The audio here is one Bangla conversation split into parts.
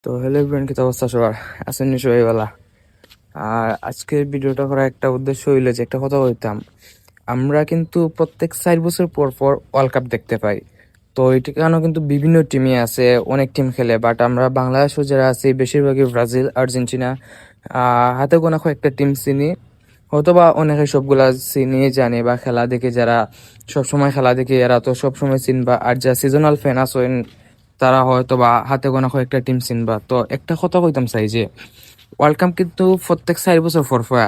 তো হ্যালো এভরিওয়ান, কি অবস্থা সবার? আছেন নিশ্চয়ই বেলা। আর আজকের ভিডিওটা করার একটা উদ্দেশ্য হইলো যে একটা কথা বলতাম। আমরা কিন্তু প্রত্যেক 4 বছর পর পর ওয়ার্ল্ড কাপ দেখতে পাই। তো এটা কেন কিন্তু বিভিন্ন টিমই আছে, অনেক টিম খেলে, বাট আমরা বাংলাদেশও যারা আছি বেশিরভাগই ব্রাজিল, আর্জেন্টিনা, হাতে গোনা কয়েকটা টিম চিনি, হয়তোবা অনেকে সবগুলা চিনি জানে বা খেলা দেখে যারা সবসময় খেলা দেখে এরা তো সবসময় চিনবা, আর যা সিজনাল ফ্যান আছেন তারা হয়তো বা হাতে গোনা কয়েকটা টিম চিনবা। তো একটা কথা কইতাম চাই যে ওয়ার্ল্ড কাপ কিন্তু প্রত্যেক 4 বছর পর পর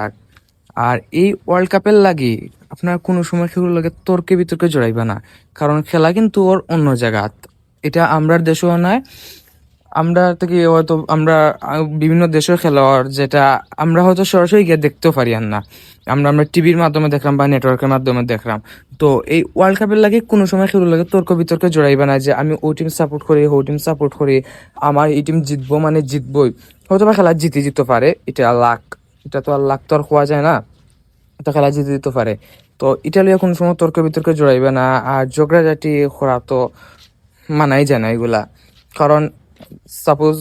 আর এই ওয়ার্ল্ড কাপের লাগি আপনার কোনো সময় সেগুলো লাগে তর্কে বিতর্কে জড়াইবা না, কারণ খেলা কিন্তু ওর অন্য জায়গাত। এটা আমরার দেশেও নয়, আমরা থেকে হয়তো আমরা বিভিন্ন দেশের খেলোয়াড় যেটা আমরা হয়তো সরাসরি গিয়ে দেখতেও পারি আর না, আমরা আমরা টিভির মাধ্যমে দেখলাম বা নেটওয়ার্কের মাধ্যমে দেখলাম। তো এই ওয়ার্ল্ড কাপের লাগে কোনো সময় খেলুর লাগে তর্ক বিতর্কে জড়াইবা না যে আমি ওই টিম সাপোর্ট করি ওই টিম সাপোর্ট করি, আমার এই টিম জিতবো মানে জিতবই। হয়তো বা খেলা জিতে যেতে পারে, এটা লাক, এটা তো আর লাক তো আর খোয়া যায় না, তো খেলা জিতে দিতে পারে। তো ইটালিয়া কোনো সময় তর্ক বিতর্কে জড়াইবে না, আর ঝগড়াঝাটি করা তো মানাই যায় না এগুলা। কারণ সাপোজ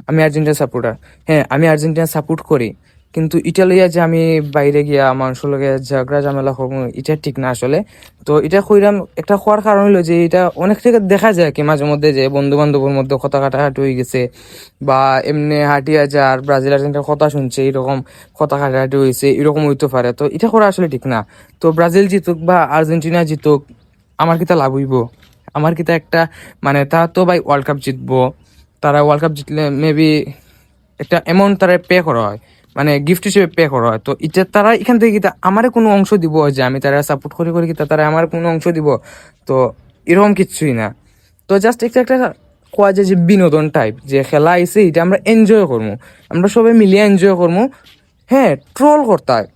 আমি আর্জেন্টিনা সাপোর্টার, হ্যাঁ আমি আর্জেন্টিনা সাপোর্ট করি, কিন্তু ইটালিয়া যে আমি বাইরে গিয়া মানুষের লগে ঝগড়া ঝামেলা করবো এটা ঠিক না আসলে। তো এটা কইরাম একটা হওয়ার কারণ হলো যে এটা অনেক থেকে দেখা যায় কি মাঝে মধ্যে যে বন্ধু বান্ধবের মধ্যে কথা কাটাকাটি হয়ে গেছে, বা এমনি হাটিয়া যার ব্রাজিল আর্জেন্টিনার কথা শুনছে এরকম কথা কাটাকাটি হয়েছে, এরকম হইতে পারে। তো এটা করা আসলে ঠিক না। তো ব্রাজিল জিতুক বা আর্জেন্টিনা জিতুক, আমার কিতা লাভ হইব? আমার কিতা একটা মানে তারা তো ভাই ওয়ার্ল্ড কাপ জিতবো, তারা ওয়ার্ল্ড কাপ জিতলে মেবি একটা অ্যামাউন্ট তারা পে করা হয়, মানে গিফট হিসেবে পে করা হয়। তো এটা তারা এখান থেকে কিতা আমারে কোনো অংশ দিব যে আমি তারা সাপোর্ট করে করে কিতা তারা আমার কোনো অংশ দিব? তো এরকম কিচ্ছুই না। তো জাস্ট একটা একটা কোয়া যায় যে বিনোদন টাইপ, যে খেলা আইছে এটা আমরা এনজয় করবো, আমরা সবাই মিলিয়ে এনজয় করবো। হ্যাঁ, ট্রোল করতে হয়,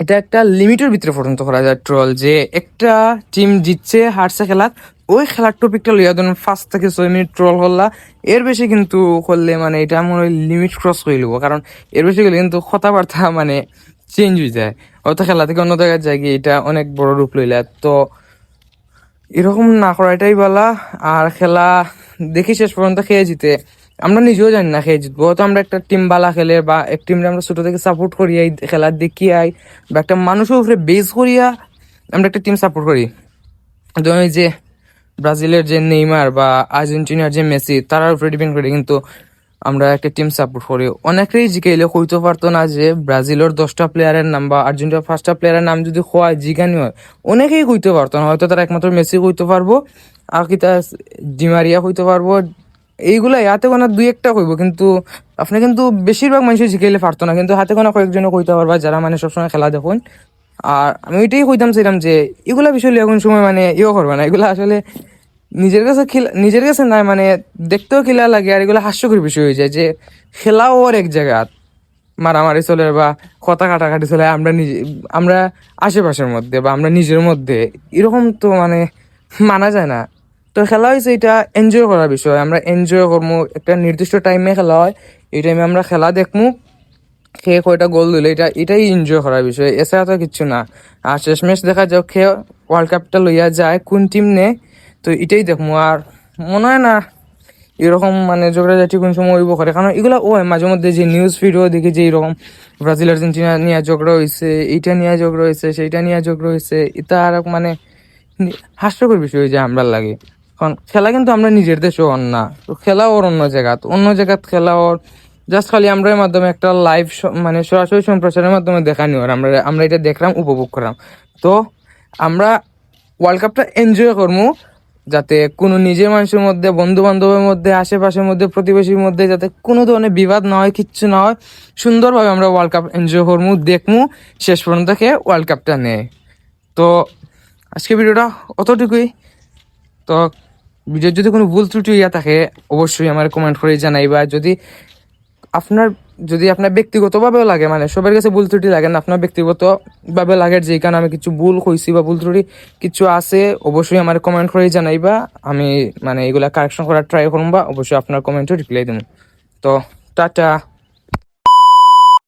এটা একটা লিমিটের ভিতরে পর্যন্ত করা যায় ট্রল, যে একটা টিম জিতছে হারছে খেলা, ওই খেলার টপিকটা লইয়া ধরুন 5 থেকে 6 মিনিট ট্রল করলা। এর বেশি কিন্তু করলে মানে এটা আমার ওই লিমিট ক্রস করে লব, কারণ এর বেশি গেলে কিন্তু কথাবার্তা মানে চেঞ্জ হয়ে যায়, হয়তো খেলা থেকে অন্য জায়গায় যায় গিয়ে এটা অনেক বড় রূপ লইলা। তো এরকম না করাটাই বলা। আর খেলা দেখি শেষ পর্যন্ত খেয়ে জিতে, আমরা নিজেও জানি না খেয়ে জিতবো, তো আমরা একটা টিম বালা খেলে বা এক টিমটা আমরা ছোট থেকে সাপোর্ট করি এই খেলা দেখি আই, বা একটা মানুষের উপরে বেস করিয়া আমরা একটা টিম সাপোর্ট করি। যেমন এই যে ব্রাজিলের যে নেইমার বা আর্জেন্টিনার যে মেসি তারার উপরে ডিপেন্ড করি, কিন্তু আমরা একটা টিম সাপোর্ট করি। অনেকেই জিগাইলে কইতে পারতো না যে ব্রাজিলের 10টা প্লেয়ারের নাম বা আর্জেন্টিনার 5টা প্লেয়ারের নাম যদি হয় জিগানি হয়, অনেকেই কইতে পারতো না। হয়তো তারা একমাত্র মেসি কইতে পারবো, আর কি তা ডিমারিয়া কইতে পারবো, এইগুলা হাতে গোনা দুই একটা কইব, কিন্তু আপনি কিন্তু বেশিরভাগ মানুষ জিগাইলে পারতো না, কিন্তু হাতে গোনা কয়েকজনে কইতে পারবা যারা মানে সবসময় খেলা দেখুন। আর আমি ওইটাই কইতাম ছিলাম যে এগুলা বিষয় এখন সময় মানে ইয়ে করবে না, এগুলা আসলে নিজের কাছে নিজের কাছে নাই, মানে দেখতেও খেলা লাগে, আর এগুলো হাস্যকর বিষয় হয়ে যায় যে খেলাও ওর এক জায়গা মারামারি চলে বা কথা কাটাকাটি চলে আমরা নিজে, আমরা আশেপাশের মধ্যে বা আমরা নিজের মধ্যে, এরকম তো মানে মানা যায় না। তো খেলা হয়েছে এটা এনজয় করার বিষয়, আমরা এনজয় করবো, একটা নির্দিষ্ট টাইমে খেলা হয়, এই টাইমে আমরা খেলা দেখবো, খেয়ে কয়টা গোল দিলে এটাই এনজয় করার বিষয়, এছাড়া তো কিচ্ছু না। আর শেষমেশ দেখা যাক খেয়ে ওয়ার্ল্ড কাপটা লইয়া যায় কোন টিম নে, তো এটাই দেখবো। আর মনে হয় না এরকম মানে ঝগড়াঝাটি কোন সময় হইব করে, কারণ এগুলো ও মাঝে মধ্যে যে নিউজ ভিডিও দেখি যে এরকম ব্রাজিল আর্জেন্টিনা নিয়ে ঝগড়া হয়েছে, এইটা নিয়ে ঝগড়া হয়েছে, সেইটা নিয়ে ঝগড়া হয়েছে, এটা আর মানে হাস্যকর বিষয় হয়ে যায় আমরা লাগে। কারণ খেলা কিন্তু আমরা নিজের দেশে অন না, তো খেলা ওর অন্য জায়গাত, অন্য জায়গাত খেলা ওর জাস্ট খালি আমরা এর মাধ্যমে একটা লাইভ মানে সরাসরি সম্প্রচারের মাধ্যমে দেখানি ওর, আমরা আমরা এটা দেখলাম উপভোগ করলাম। তো আমরা ওয়ার্ল্ড কাপটা এনজয় করবো, যাতে কোনো নিজের মানুষের মধ্যে, বন্ধু বান্ধবের মধ্যে, আশেপাশের মধ্যে, প্রতিবেশীর মধ্যে যাতে কোনো ধরনের বিবাদ না হয়, কিচ্ছু না হয়, সুন্দরভাবে আমরা ওয়ার্ল্ড কাপ এনজয় করবো, দেখবো, শেষ পর্যন্ত খেয়ে ওয়ার্ল্ড কাপটা নেয়। তো আজকে ভিডিওটা অতটুকুই। তো ভিডিওর যদি কোনো ভুল ত্রুটি ইয়া থাকে অবশ্যই আমার কমেন্ট করে জানাইবা। আপনার যদি আপনার ব্যক্তিগতভাবেও লাগে, মানে সবার কাছে ভুল ত্রুটি লাগে না, আপনার ব্যক্তিগতভাবে লাগে যে কারণে আমি কিছু ভুল কইছি বা ভুল ত্রুটি কিছু আছে, অবশ্যই আমার কমেন্ট করে জানাইবা। আমি মানে এগুলা কারেকশন করার ট্রাই করবো, বা অবশ্যই আপনার কমেন্টও রিপ্লাই দেবো। তো টাটা।